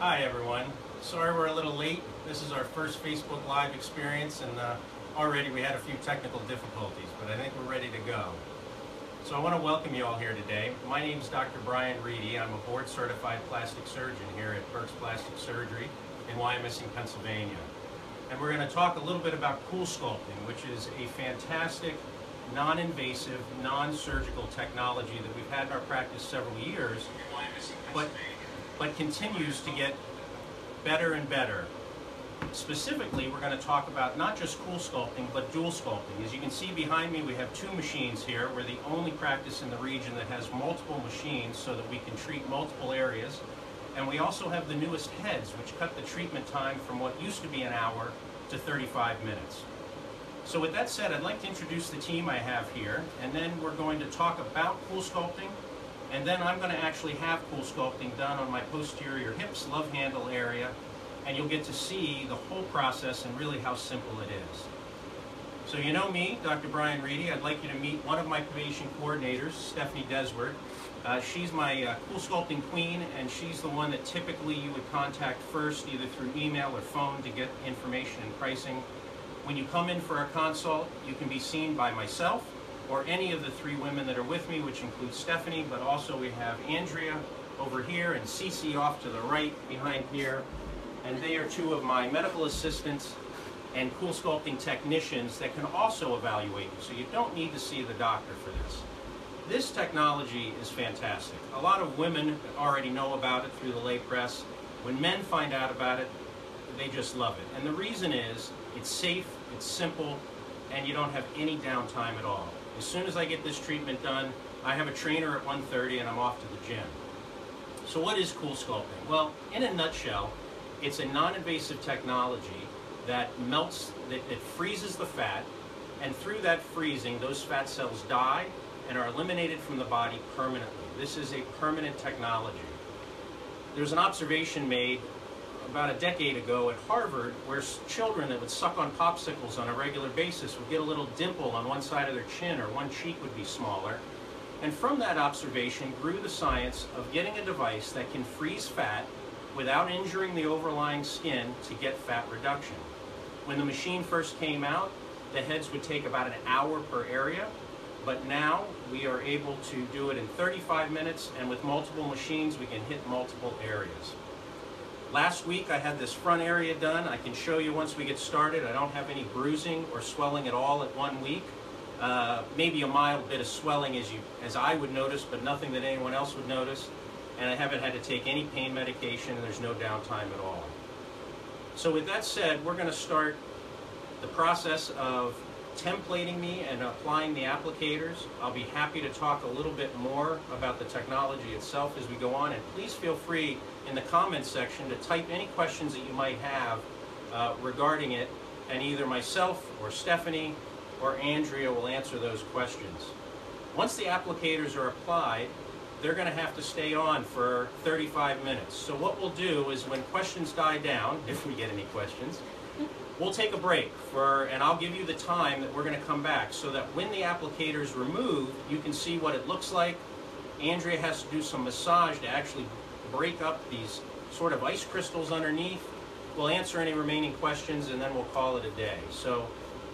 Hi everyone. Sorry we're a little late. This is our first Facebook Live experience and already we had a few technical difficulties, but I think we're ready to go. So I want to welcome you all here today. My name is Dr. Brian Reedy. I'm a board certified plastic surgeon here at Berks Plastic Surgery in Wyomissing, Pennsylvania. And we're going to talk a little bit about CoolSculpting, which is a fantastic, non-invasive, non-surgical technology that we've had in our practice several years, but continues to get better and better. Specifically, we're going to talk about not just CoolSculpting, but dual sculpting. As you can see behind me, we have two machines here. We're the only practice in the region that has multiple machines so that we can treat multiple areas. And we also have the newest heads, which cut the treatment time from what used to be an hour to 35 minutes. So with that said, I'd like to introduce the team I have here, and then we're going to talk about CoolSculpting, and then I'm going to actually have CoolSculpting done on my posterior hips, love handle area, and you'll get to see the whole process and really how simple it is. So you know me, Dr. Brian Reedy. I'd like you to meet one of my patient coordinators, Stephanie Desward. She's my CoolSculpting queen, and she's the one that typically you would contact first, either through email or phone, to get information and pricing. When you come in for a consult, you can be seen by myself or any of the three women that are with me, which includes Stephanie, but also we have Andrea over here and Cece off to the right behind here. And they are two of my medical assistants and CoolSculpting technicians that can also evaluate you. So you don't need to see the doctor for this. This technology is fantastic. A lot of women already know about it through the lay press. When men find out about it, they just love it. And the reason is, it's safe, it's simple, and you don't have any downtime at all. As soon as I get this treatment done, I have a trainer at 1:30 and I'm off to the gym. So what is CoolSculpting? Well, in a nutshell, it's a non-invasive technology that melts, it freezes the fat, and through that freezing, those fat cells die and are eliminated from the body permanently. This is a permanent technology. There's an observation made about a decade ago at Harvard where children that would suck on popsicles on a regular basis would get a little dimple on one side of their chin, or one cheek would be smaller. And from that observation grew the science of getting a device that can freeze fat without injuring the overlying skin to get fat reduction. When the machine first came out, the heads would take about an hour per area, but now we are able to do it in 35 minutes, and with multiple machines we can hit multiple areas. Last week I had this front area done. I can show you once we get started. I don't have any bruising or swelling at all at 1 week. Maybe a mild bit of swelling as I would notice, but nothing that anyone else would notice. And I haven't had to take any pain medication, and there's no downtime at all. So with that said, we're going to start the process of templating me and applying the applicators. I'll be happy to talk a little bit more about the technology itself as we go on, and please feel free in the comments section to type any questions that you might have regarding it, and either myself or Stephanie or Andrea will answer those questions. Once the applicators are applied, they're going to have to stay on for 35 minutes. So what we'll do is when questions die down, if we get any questions, we'll take a break and I'll give you the time that we're going to come back so that when the applicator is removed, you can see what it looks like. Andrea has to do some massage to actually break up these sort of ice crystals underneath. We'll answer any remaining questions and then we'll call it a day. So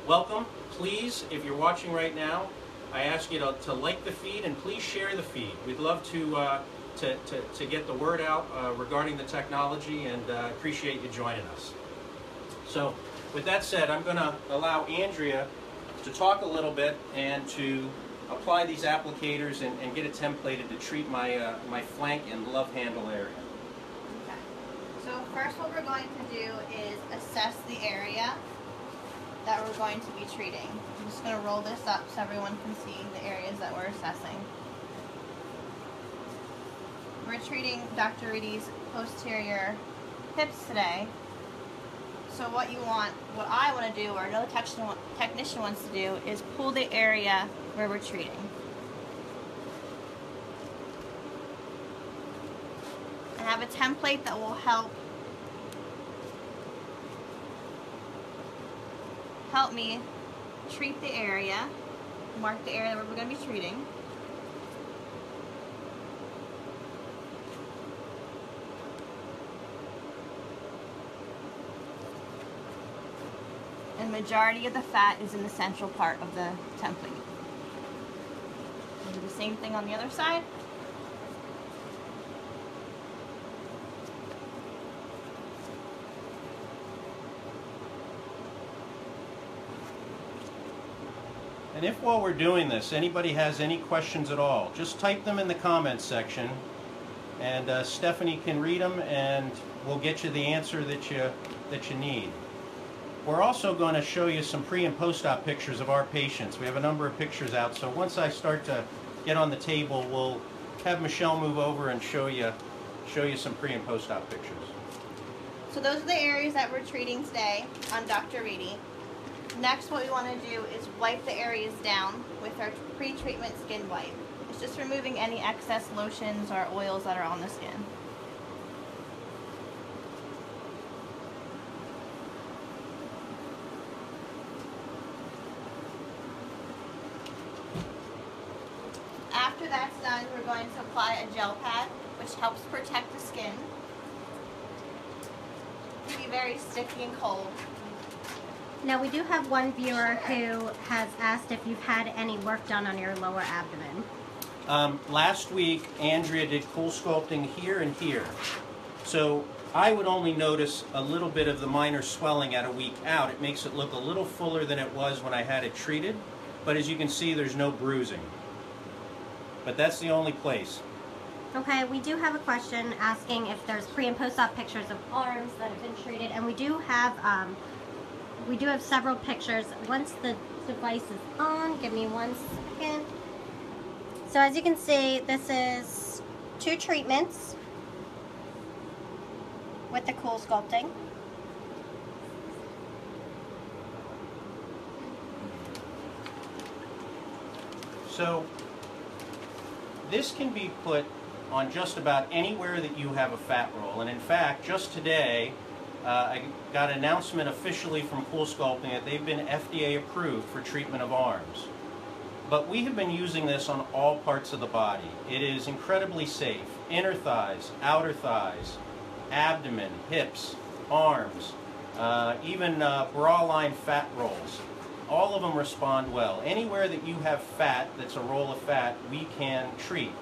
welcome. Please, if you're watching right now, I ask you to like the feed and please share the feed. We'd love to get the word out regarding the technology, and appreciate you joining us. So with that said, I'm going to allow Andrea to talk a little bit and to apply these applicators and get it templated to treat my, my flank and love handle area. Okay. So first what we're going to do is assess the area that we're going to be treating. I'm just going to roll this up so everyone can see the areas that we're assessing. We're treating Dr. Reedy's posterior hips today. So what I want to do, or another technician wants to do, is pull the area where we're treating. I have a template that will help me treat the area, mark the area that we're going to be treating. and majority of the fat is in the central part of the template. We'll do the same thing on the other side. And if while we're doing this, anybody has any questions at all, just type them in the comments section, and Stephanie can read them, and we'll get you the answer that you need. We're also going to show you some pre- and post-op pictures of our patients. We have a number of pictures out, so once I start to get on the table, we'll have Michelle move over and show you some pre- and post-op pictures. So those are the areas that we're treating today on Dr. Reedy. Next, what we want to do is wipe the areas down with our pre-treatment skin wipe. It's just removing any excess lotions or oils that are on the skin. After that's done, we're going to apply a gel pad, which helps protect the skin. It can be very sticky and cold. Now we do have one viewer who has asked if you've had any work done on your lower abdomen. Last week, Andrea did CoolSculpting here and here. So I would only notice a little bit of the minor swelling at a week out. It makes it look a little fuller than it was when I had it treated. But as you can see, there's no bruising. But that's the only place. Okay, we do have a question asking if there's pre- and post-op pictures of arms that have been treated, and we do have several pictures. Once the device is on, give me 1 second. So as you can see, this is 2 treatments with the CoolSculpting. So this can be put on just about anywhere that you have a fat roll. And in fact, just today, I got an announcement officially from CoolSculpting that they've been FDA approved for treatment of arms. But we have been using this on all parts of the body. It is incredibly safe. Inner thighs, outer thighs, abdomen, hips, arms, even bra line fat rolls. All of them respond well. Anywhere that you have fat, that's a roll of fat, we can treat.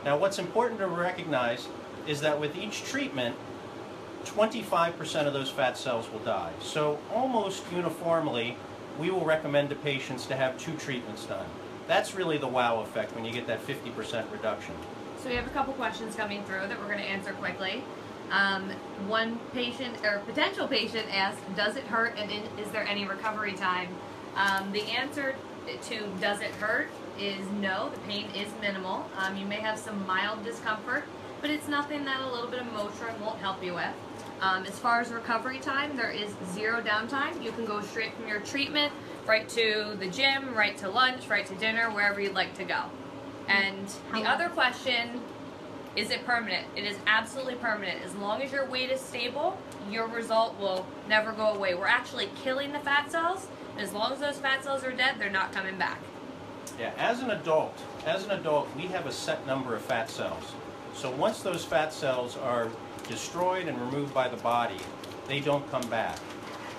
Now what's important to recognize is that with each treatment, 25% of those fat cells will die. So almost uniformly, we will recommend to patients to have 2 treatments done. That's really the wow effect when you get that 50% reduction. So we have a couple questions coming through that we're going to answer quickly. One patient or potential patient asked, does it hurt and is there any recovery time? The answer to does it hurt is no, the pain is minimal. You may have some mild discomfort, but it's nothing that a little bit of Motrin won't help you with. As far as recovery time, there is 0 downtime. You can go straight from your treatment right to the gym, right to lunch, right to dinner, wherever you'd like to go. And the other question, is it permanent? It is absolutely permanent. As long as your weight is stable, your result will never go away. We're actually killing the fat cells. As long as those fat cells are dead, they're not coming back. Yeah, as an adult, we have a set number of fat cells. So once those fat cells are destroyed and removed by the body, they don't come back.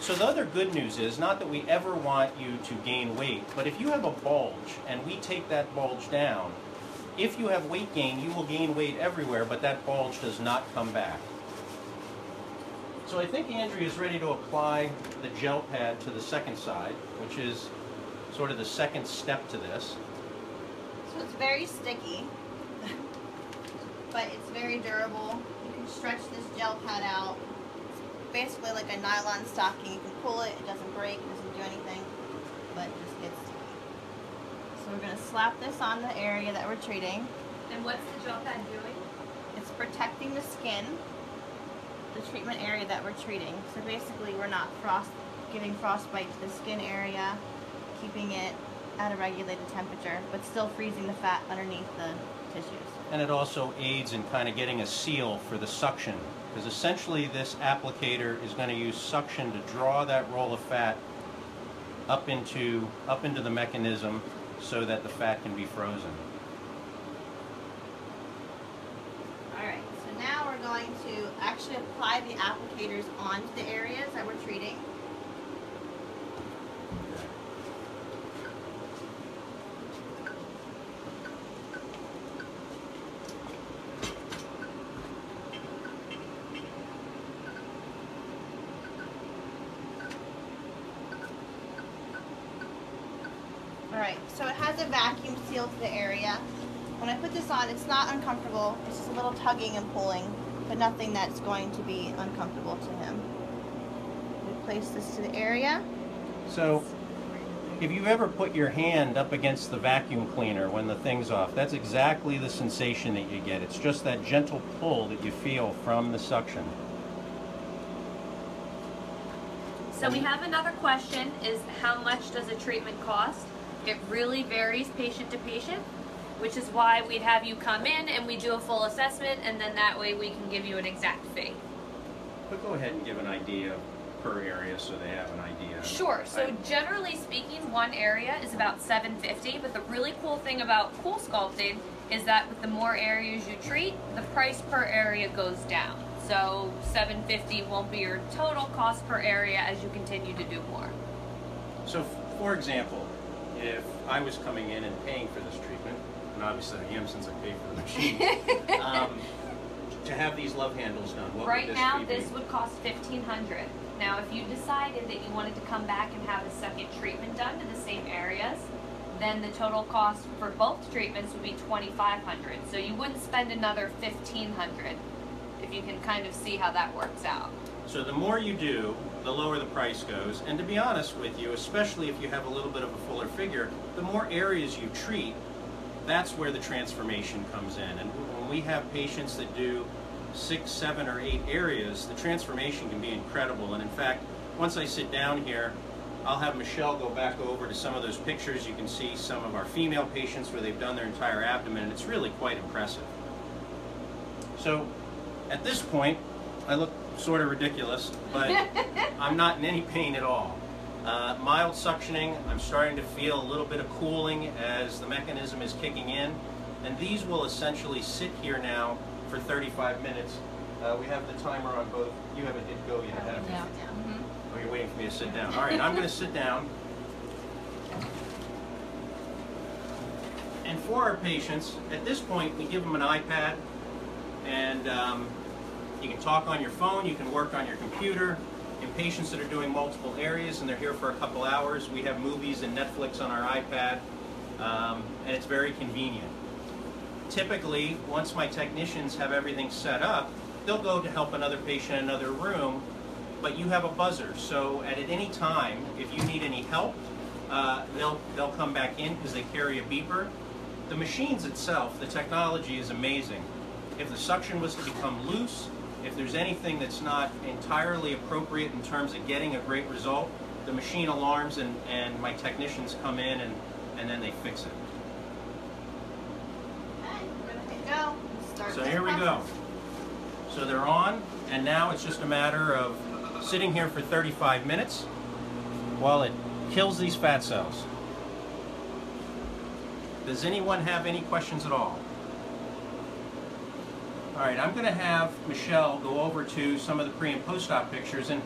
So the other good news is, not that we ever want you to gain weight, but if you have a bulge and we take that bulge down, if you have weight gain, you will gain weight everywhere, but that bulge does not come back. So I think Andrea is ready to apply the gel pad to the second side, which is sort of the second step to this. So it's very sticky, but it's very durable. You can stretch this gel pad out. It's basically like a nylon stocking. You can pull it, it doesn't break, it doesn't do anything, but it just gets sticky. So we're going to slap this on the area that we're treating. And what's the gel pad doing? It's protecting the skin, the treatment area that we're treating. So basically we're not giving frostbite to the skin area, keeping it at a regulated temperature, but still freezing the fat underneath the tissues. And it also aids in kind of getting a seal for the suction, because essentially this applicator is going to use suction to draw that roll of fat up into the mechanism so that the fat can be frozen. Alright, so now we're going to actually apply the applicators onto the areas that we're treating. Alright, so it has a vacuum seal to the area. When I put this on, it's not uncomfortable. It's just a little tugging and pulling, but nothing that's going to be uncomfortable to him. We place this to the area. So, if you've ever put your hand up against the vacuum cleaner when the thing's off, that's exactly the sensation that you get. It's just that gentle pull that you feel from the suction. So we have another question, is how much does a treatment cost? It really varies patient to patient, which is why we'd have you come in and we do a full assessment, and then that way we can give you an exact fee. But go ahead and give an idea per area so they have an idea. Sure. So generally speaking, one area is about $750, but the really cool thing about CoolSculpting is that with the more areas you treat, the price per area goes down. So $750 won't be your total cost per area as you continue to do more. So, for example, if I was coming in and paying for this treatment, and obviously I am since I paid for the machine, to have these love handles done, what Right would this now, fee this be? would cost $1,500. Now, if you decided that you wanted to come back and have a second treatment done to the same areas, then the total cost for both treatments would be $2,500. So you wouldn't spend another $1,500, if you can kind of see how that works out. So the more you do, the lower the price goes. And to be honest with you, especially if you have a little bit of a fuller figure, the more areas you treat, that's where the transformation comes in. And when we have patients that do 6, 7, or 8 areas, the transformation can be incredible. And in fact, once I sit down here, I'll have Michelle go back over to some of those pictures. You can see some of our female patients where they've done their entire abdomen, and it's really quite impressive. So at this point, I look sort of ridiculous, but I'm not in any pain at all. Mild suctioning, I'm starting to feel a little bit of cooling as the mechanism is kicking in, and these will essentially sit here now for 35 minutes. We have the timer on both. You haven't hit go yet, have you? Yeah. Oh, you're waiting for me to sit down. All right, I'm going to sit down. And for our patients, at this point, we give them an iPad, and you can talk on your phone, you can work on your computer. In patients that are doing multiple areas and they're here for a couple hours, we have movies and Netflix on our iPad, and it's very convenient. Typically, once my technicians have everything set up, they'll go to help another patient in another room, but you have a buzzer, so at any time, if you need any help, they'll come back in because they carry a beeper. The machines itself, the technology is amazing. If the suction was to become loose, if there's anything that's not entirely appropriate in terms of getting a great result, the machine alarms and my technicians come in and then they fix it. Okay, we're going to hit go. Start So this here we go. process. So they're on, and now it's just a matter of sitting here for 35 minutes while it kills these fat cells. Does anyone have any questions at all? All right, I'm going to have Michelle go over to some of the pre and post-op pictures. And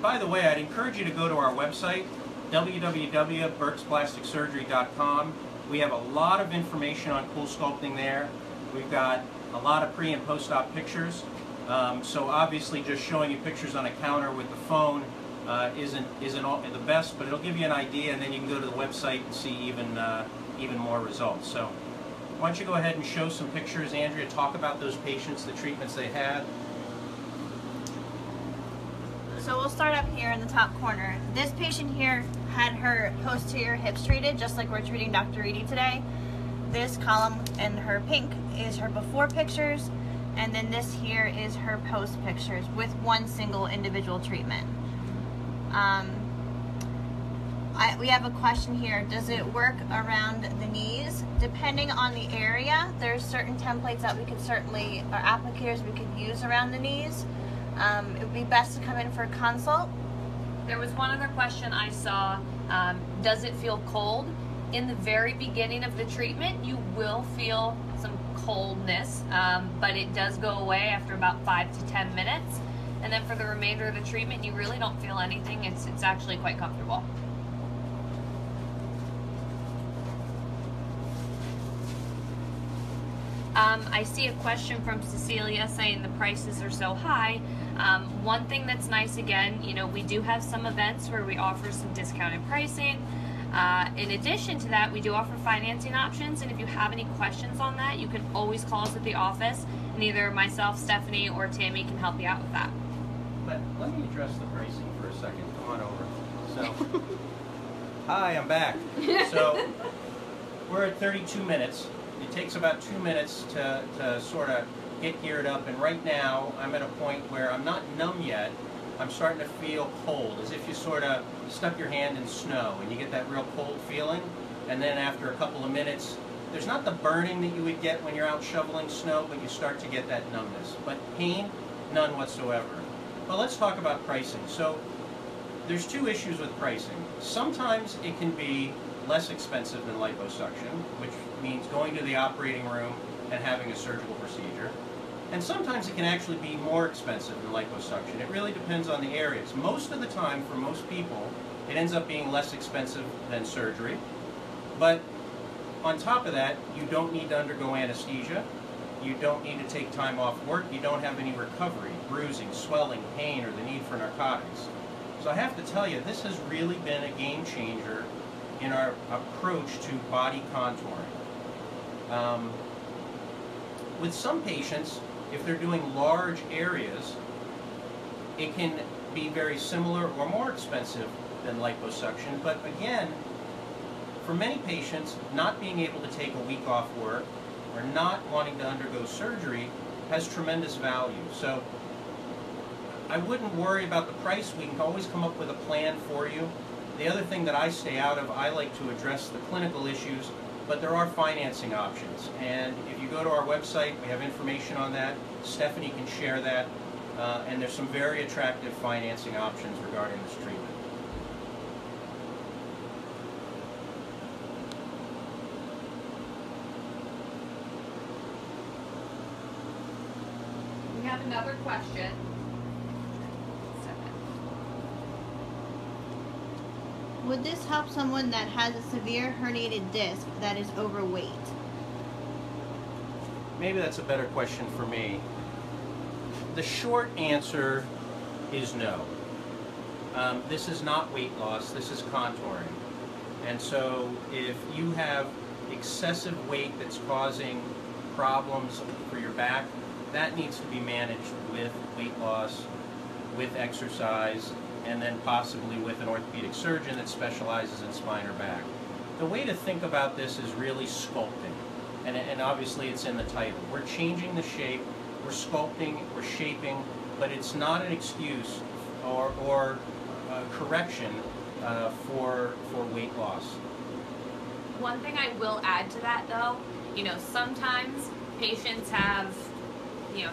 by the way, I'd encourage you to go to our website, www.berksplasticsurgery.com. We have a lot of information on CoolSculpting there. We've got a lot of pre and post-op pictures. So obviously just showing you pictures on a counter with the phone isn't the best, but it'll give you an idea, and then you can go to the website and see even more results. So why don't you go ahead and show some pictures, Andrea, talk about those patients, the treatments they had. So we'll start up here in the top corner. This patient here had her posterior hips treated, just like we're treating Dr. Reedy today. This column in her pink is her before pictures, and then this here is her post pictures with one single individual treatment. We have a question here. Does it work around the knees? Depending on the area, there's certain templates that we could certainly, or applicators we could use around the knees. It would be best to come in for a consult. There was one other question I saw. Does it feel cold? In the very beginning of the treatment, you will feel some coldness, but it does go away after about 5 to 10 minutes. And then for the remainder of the treatment, you really don't feel anything. It's actually quite comfortable. I see a question from Cecilia saying the prices are so high. One thing that's nice, again, you know, we do have some events where we offer some discounted pricing. In addition to that, we do offer financing options, and if you have any questions on that, you can always call us at the office, and either myself, Stephanie, or Tammy can help you out with that. But let me address the pricing for a second. Come on over. So, hi, I'm back. So, we're at 32 minutes. It takes about 2 minutes to sort of get geared up, and right now I'm at a point where I'm not numb yet. I'm starting to feel cold, as if you sort of stuck your hand in snow and you get that real cold feeling, and then after a couple of minutes, there's not the burning that you would get when you're out shoveling snow, but you start to get that numbness. But pain, none whatsoever. But let's talk about pricing. So there's two issues with pricing. Sometimes it can be less expensive than liposuction, which means going to the operating room and having a surgical procedure. And sometimes it can actually be more expensive than liposuction. It really depends on the areas. Most of the time, for most people, it ends up being less expensive than surgery. But on top of that, you don't need to undergo anesthesia. You don't need to take time off work. You don't have any recovery, bruising, swelling, pain, or the need for narcotics. So I have to tell you, this has really been a game changer in our approach to body contouring. With some patients, if they're doing large areas, it can be very similar or more expensive than liposuction. But again, for many patients, not being able to take a week off work or not wanting to undergo surgery has tremendous value. So I wouldn't worry about the price. We can always come up with a plan for you. The other thing that I stay out of, I like to address the clinical issues, but there are financing options. And if you go to our website, we have information on that. Stephanie can share that. And there's some very attractive financing options regarding this treatment. We have another question. Would this help someone that has a severe herniated disc that is overweight? Maybe that's a better question for me. The short answer is no. This is not weight loss, this is contouring. And so if you have excessive weight that's causing problems for your back, that needs to be managed with weight loss, with exercise, and then possibly with an orthopedic surgeon that specializes in spine or back. The way to think about this is really sculpting, and obviously it's in the title. We're changing the shape, we're sculpting, we're shaping, but it's not an excuse or correction for weight loss. One thing I will add to that though, sometimes patients have,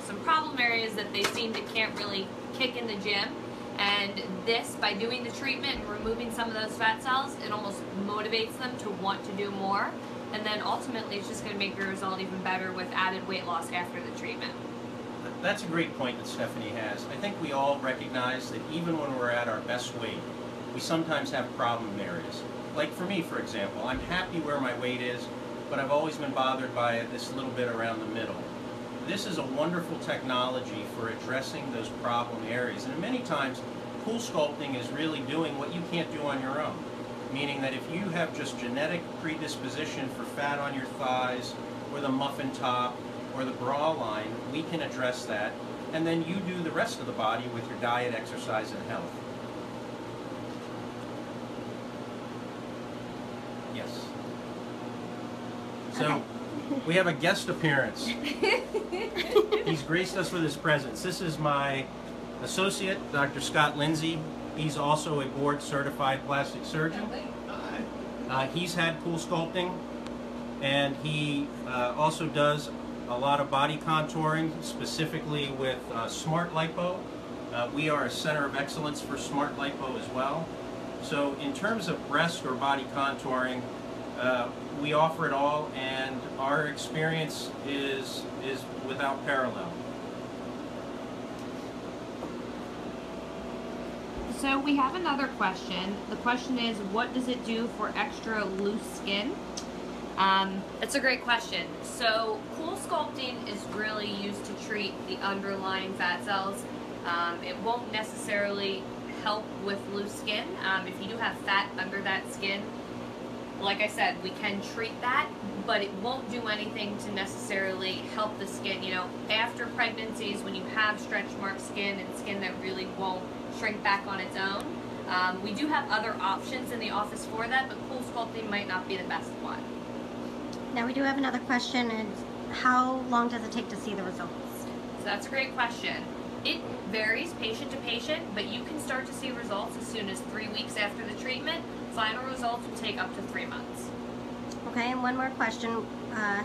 some problem areas that they seem to can't really kick in the gym. And this, by doing the treatment and removing some of those fat cells, it almost motivates them to want to do more. And then ultimately, it's just going to make your result even better with added weight loss after the treatment. That's a great point that Stephanie has. I think we all recognize that even when we're at our best weight, we sometimes have problem areas. Like for me, for example, I'm happy where my weight is, but I've always been bothered by this little bit around the middle. This is a wonderful technology for addressing those problem areas. And many times, CoolSculpting is really doing what you can't do on your own. Meaning that if you have just genetic predisposition for fat on your thighs, or the muffin top, or the bra line, we can address that. And then you do the rest of the body with your diet, exercise, and health. Yes. So, Okay. we have a guest appearance. He's graced us with his presence. This is my associate, Dr. Scott Lindsay. He's also a board-certified plastic surgeon. He's had CoolSculpting, and he also does a lot of body contouring, specifically with Smart Lipo. We are a center of excellence for Smart Lipo as well. So in terms of breast or body contouring, we offer it all, and our experience is without parallel. So we have another question. The question is, what does it do for extra loose skin? That's a great question. So CoolSculpting is really used to treat the underlying fat cells. It won't necessarily help with loose skin. If you do have fat under that skin, like I said, we can treat that, but it won't do anything to necessarily help the skin. You know, after pregnancies, when you have stretch mark skin and skin that really won't shrink back on its own, we do have other options in the office for that, but CoolSculpting might not be the best one. Now we do have another question, and how long does it take to see the results? So that's a great question. It varies patient to patient, but you can start to see results as soon as 3 weeks after the treatment. Final results will take up to 3 months. Okay, and one more question.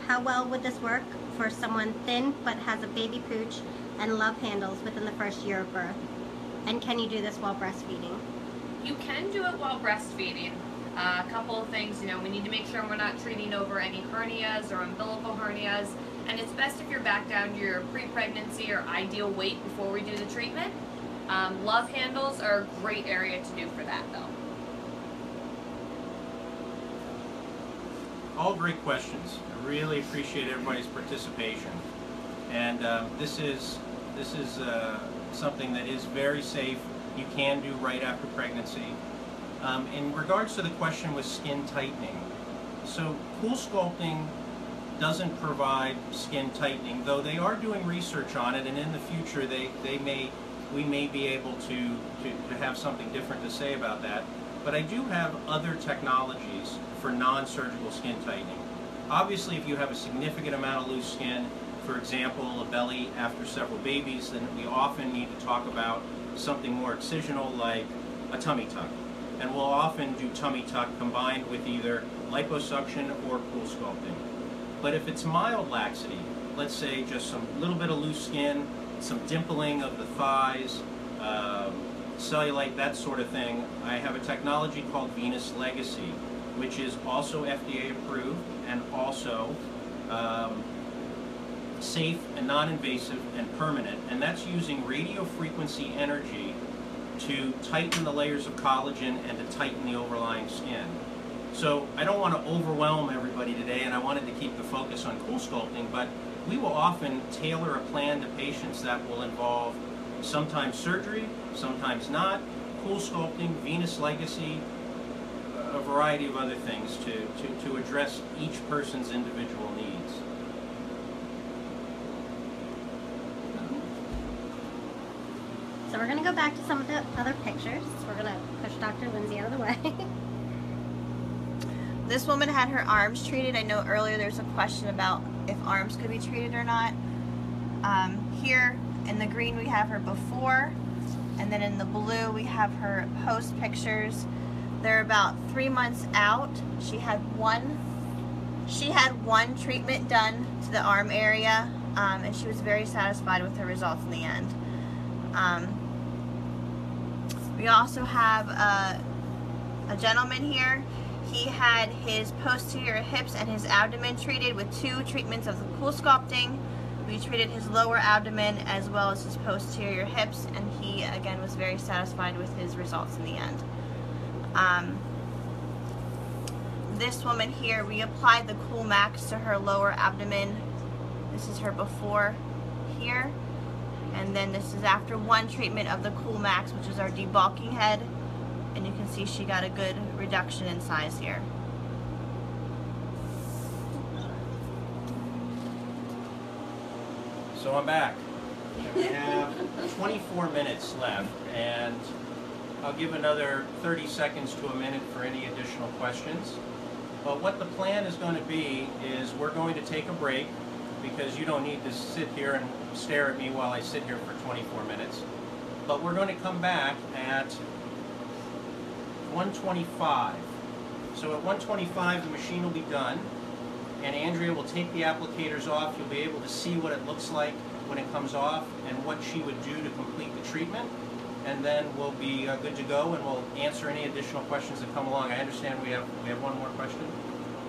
How well would this work for someone thin but has a baby pooch and love handles within the first year of birth? And can you do this while breastfeeding? You can do it while breastfeeding. A couple of things, you know, we need to make sure we're not treating over any hernias or umbilical hernias, and it's best if you're back down to your pre-pregnancy or ideal weight before we do the treatment. Love handles are a great area to do for that, though. All great questions. I really appreciate everybody's participation, and this is something that is very safe. You can do right after pregnancy. In regards to the question with skin tightening, so CoolSculpting doesn't provide skin tightening, though they are doing research on it, and in the future we may be able to have something different to say about that. But I do have other technologies for non-surgical skin tightening. Obviously, if you have a significant amount of loose skin, for example, a belly after several babies, then we often need to talk about something more excisional like a tummy tuck. And we'll often do tummy tuck combined with either liposuction or CoolSculpting. But if it's mild laxity, let's say just some little bit of loose skin, some dimpling of the thighs, cellulite, that sort of thing, I have a technology called Venus Legacy, which is also FDA approved and also safe and non-invasive and permanent, and that's using radio frequency energy to tighten the layers of collagen and to tighten the overlying skin. So I don't want to overwhelm everybody today, and I wanted to keep the focus on CoolSculpting, but we will often tailor a plan to patients that will involve sometimes surgery, sometimes not, CoolSculpting, Venus Legacy, a variety of other things to address each person's individual needs. So we're going to go back to some of the other pictures. We're going to push Dr. Lindsay out of the way. This woman had her arms treated. I know earlier there was a question about if arms could be treated or not. Here in the green we have her before, and then in the blue we have her post pictures. They're about 3 months out. She had one treatment done to the arm area, and she was very satisfied with her results in the end. We also have a gentleman here. He had his posterior hips and his abdomen treated with 2 treatments of the CoolSculpting. We treated his lower abdomen as well as his posterior hips, and he again was very satisfied with his results in the end. This woman here, we applied the Cool Max to her lower abdomen. This is her before here, and then this is after 1 treatment of the Cool Max, which is our debulking head, and you can see she got a good reduction in size here. So I'm back. We have 24 minutes left, and I'll give another 30 seconds to a minute for any additional questions. But what the plan is going to be is we're going to take a break, because you don't need to sit here and stare at me while I sit here for 24 minutes. But we're going to come back at 1:25. So at 1:25 the machine will be done, and Andrea will take the applicators off. You'll be able to see what it looks like when it comes off and what she would do to complete the treatment. And then we'll be good to go, and we'll answer any additional questions that come along. I understand we have one more question.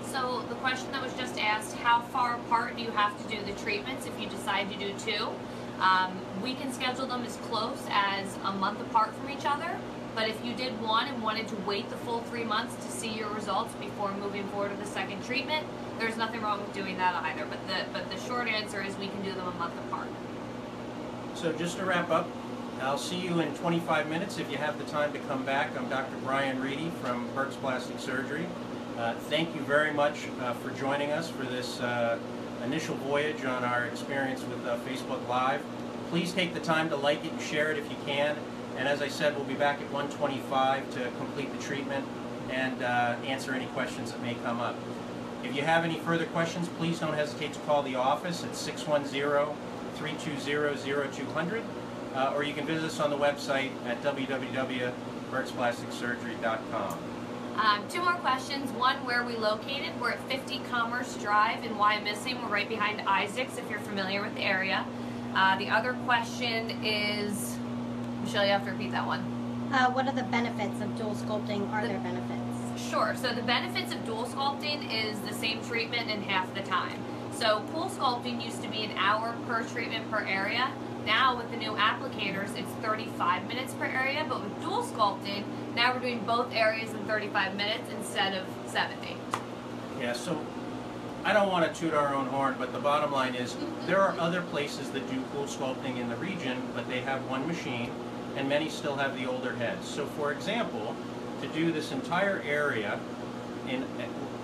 So the question that was just asked, how far apart do you have to do the treatments if you decide to do 2? We can schedule them as close as a month apart from each other, but if you did one and wanted to wait the full 3 months to see your results before moving forward with the second treatment, there's nothing wrong with doing that either. But the short answer is we can do them a month apart. So just to wrap up, I'll see you in 25 minutes if you have the time to come back. I'm Dr. Brian Reedy from Berks Plastic Surgery, Thank you very much for joining us for this initial voyage on our experience with Facebook Live. Please take the time to like it and share it if you can. And as I said, we'll be back at 1:25 to complete the treatment and answer any questions that may come up. If you have any further questions, please don't hesitate to call the office at 610-320-0200, or you can visit us on the website at www.berksplasticsurgery.com. 2 more questions. One, where are we located? We're at 50 Commerce Drive in Wyomissing. We're right behind Isaac's, if you're familiar with the area. The other question is, Michelle, you have to repeat that one. What are the benefits of dual sculpting? Are there benefits? Sure. So the benefits of dual sculpting is the same treatment in half the time. So CoolSculpting used to be an hour per treatment per area. Now with the new applicators, it's 35 minutes per area, but with dual sculpting, now we're doing both areas in 35 minutes instead of 70. Yeah, so I don't want to toot our own horn, but the bottom line is there are other places that do CoolSculpting in the region, but they have one machine, and many still have the older heads. So for example, to do this entire area in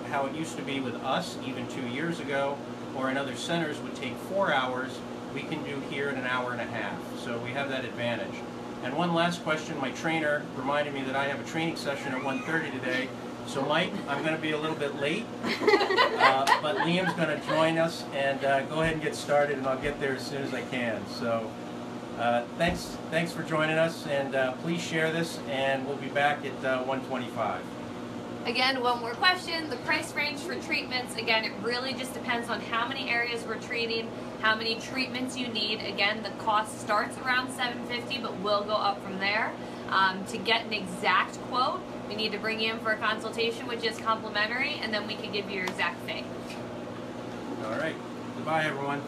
how it used to be with us even 2 years ago, or in other centers would take 4 hours, we can do here in an hour and a half. So we have that advantage. And one last question, my trainer reminded me that I have a training session at 1:30 today. So Mike, I'm going to be a little bit late, but Liam's going to join us and go ahead and get started, and I'll get there as soon as I can. So thanks for joining us, and please share this, and we'll be back at 1:25. Again, one more question. The price range for treatments, again, it really just depends on how many areas we're treating, how many treatments you need. Again, the cost starts around $750, but will go up from there. To get an exact quote, we need to bring you in for a consultation, which is complimentary, and then we can give you your exact fee. All right. Goodbye, everyone.